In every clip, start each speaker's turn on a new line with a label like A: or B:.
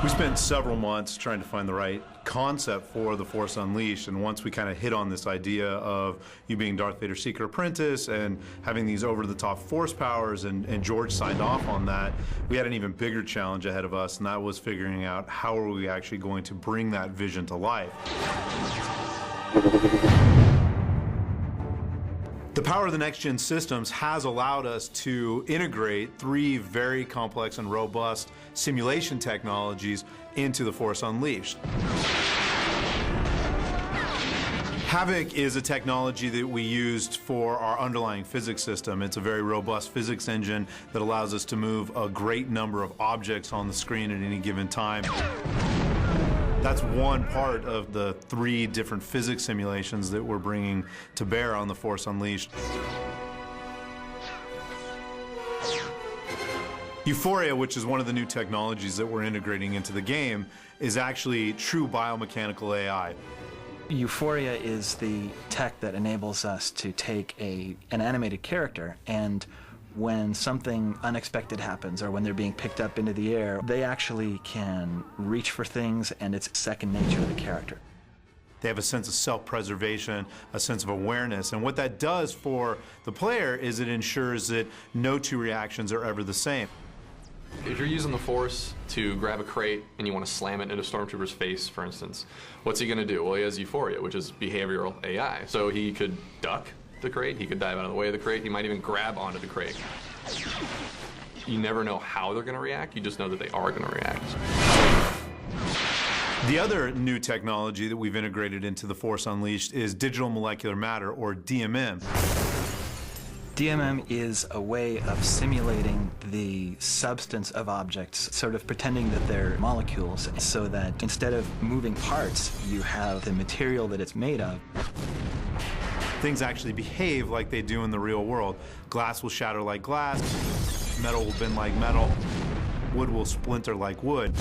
A: We spent several months trying to find the right concept for The Force Unleashed, and once we kind of hit on this idea of you being Darth Vader's secret apprentice and having these over-the-top force powers, and George signed off on that, we had an even bigger challenge ahead of us, and that was figuring out how are we actually going to bring that vision to life. The power of the next-gen systems has allowed us to integrate 3 very complex and robust simulation technologies into The Force Unleashed. Havoc is a technology that we used for our underlying physics system. It's a very robust physics engine that allows us to move a great number of objects on the screen at any given time. That's one part of the 3 different physics simulations that we're bringing to bear on The Force Unleashed. Euphoria, which is one of the new technologies that we're integrating into the game, is actually true biomechanical AI.
B: Euphoria is the tech that enables us to take an animated character, and when something unexpected happens or when they're being picked up into the air, they actually can reach for things, and it's second nature to the character.
A: They have a sense of self-preservation, a sense of awareness, and what that does for the player is it ensures that no 2 reactions are ever the same.
C: If you're using the Force to grab a crate and you want to slam it into a Stormtrooper's face, for instance, what's he going to do? Well, he has Euphoria, which is behavioral AI. So he could duck the crate, he could dive out of the way of the crate, he might even grab onto the crate. You never know how they're going to react, you just know that they are going to react.
A: The other new technology that we've integrated into The Force Unleashed is digital molecular matter, or DMM.
B: DMM is a way of simulating the substance of objects, sort of pretending that they're molecules, so that instead of moving parts, you have the material that it's made of.
A: Things actually behave like they do in the real world. Glass will shatter like glass, metal will bend like metal, wood will splinter like wood.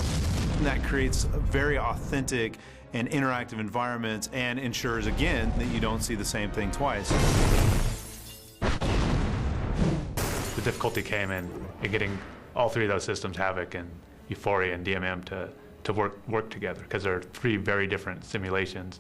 A: And that creates a very authentic and interactive environments and ensures, again, that you don't see the same thing twice.
D: The difficulty came in getting all 3 of those systems, Havoc and Euphoria and DMM, to work together, because they're 3 very different simulations.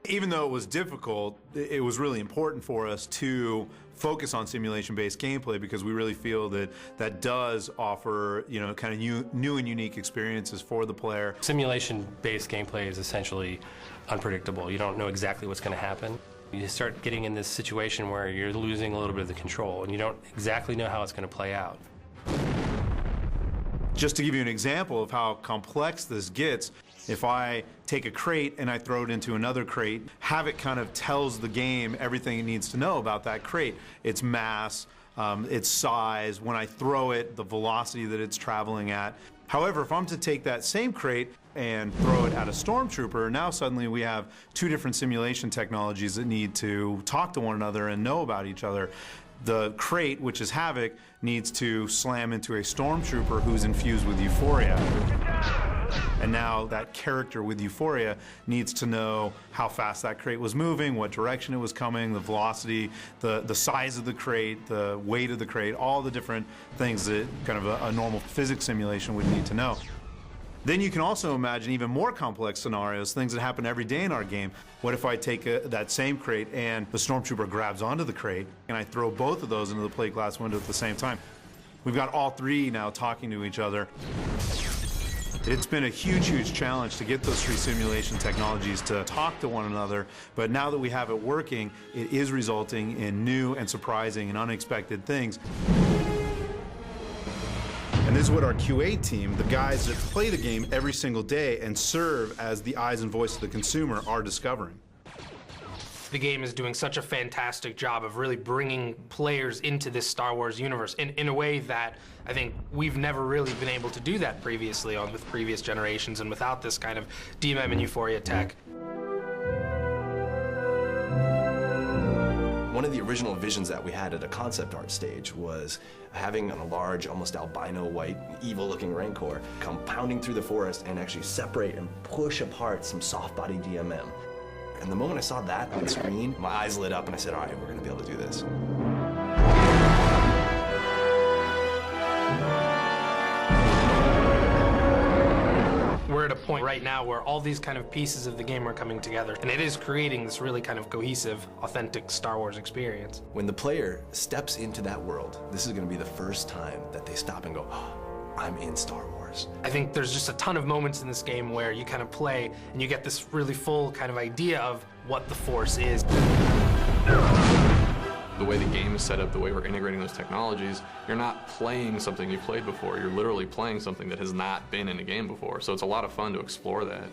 A: Even though it was difficult, it was really important for us to focus on simulation-based gameplay, because we really feel that that does offer, you know, kind of new and unique experiences for the player.
E: Simulation-based gameplay is essentially unpredictable. You don't know exactly what's going to happen. You start getting in this situation where you're losing a little bit of the control, and you don't exactly know how it's going to play out.
A: Just to give you an example of how complex this gets, if I take a crate and I throw it into another crate, Havoc kind of tells the game everything it needs to know about that crate. Its mass, its size, when I throw it, the velocity that it's traveling at. However, if I'm to take that same crate and throw it at a Stormtrooper, now suddenly we have 2 different simulation technologies that need to talk to one another and know about each other. The crate, which is Havoc, needs to slam into a Stormtrooper who's infused with Euphoria. And now that character with Euphoria needs to know how fast that crate was moving, what direction it was coming, the velocity, the size of the crate, the weight of the crate, all the different things that kind of a normal physics simulation would need to know. Then you can also imagine even more complex scenarios, things that happen every day in our game. What if I take that same crate and the Stormtrooper grabs onto the crate and I throw both of those into the plate glass window at the same time? We've got all 3 now talking to each other. It's been a huge, huge challenge to get those 3 simulation technologies to talk to one another, but now that we have it working, it is resulting in new and surprising and unexpected things. And this is what our QA team, the guys that play the game every single day and serve as the eyes and voice of the consumer, are discovering.
F: The game is doing such a fantastic job of really bringing players into this Star Wars universe in a way that I think we've never really been able to do that previously with previous generations and without this kind of DMM and Euphoria tech.
G: One of the original visions that we had at a concept art stage was having a large, almost albino white, evil-looking Rancor come pounding through the forest and actually separate and push apart some soft-body DMM. And the moment I saw that on screen, my eyes lit up and I said, all right, we're going to be able to do this.
F: We're at a point right now where all these kind of pieces of the game are coming together, and it is creating this really kind of cohesive, authentic Star Wars experience.
G: When the player steps into that world, this is going to be the first time that they stop and go, oh, I'm in Star Wars.
F: I think there's just a ton of moments in this game where you kind of play and you get this really full kind of idea of what the Force is.
C: The way the game is set up, the way we're integrating those technologies, you're not playing something you've played before. You're literally playing something that has not been in a game before. So it's a lot of fun to explore that.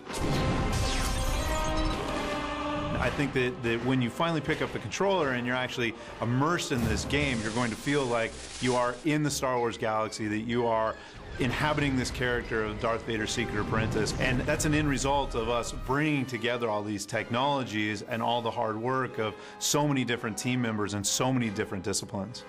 A: I think that when you finally pick up the controller and you're actually immersed in this game, you're going to feel like you are in the Star Wars galaxy, that you are inhabiting this character of Darth Vader's secret apprentice. And that's an end result of us bringing together all these technologies and all the hard work of so many different team members and so many different disciplines.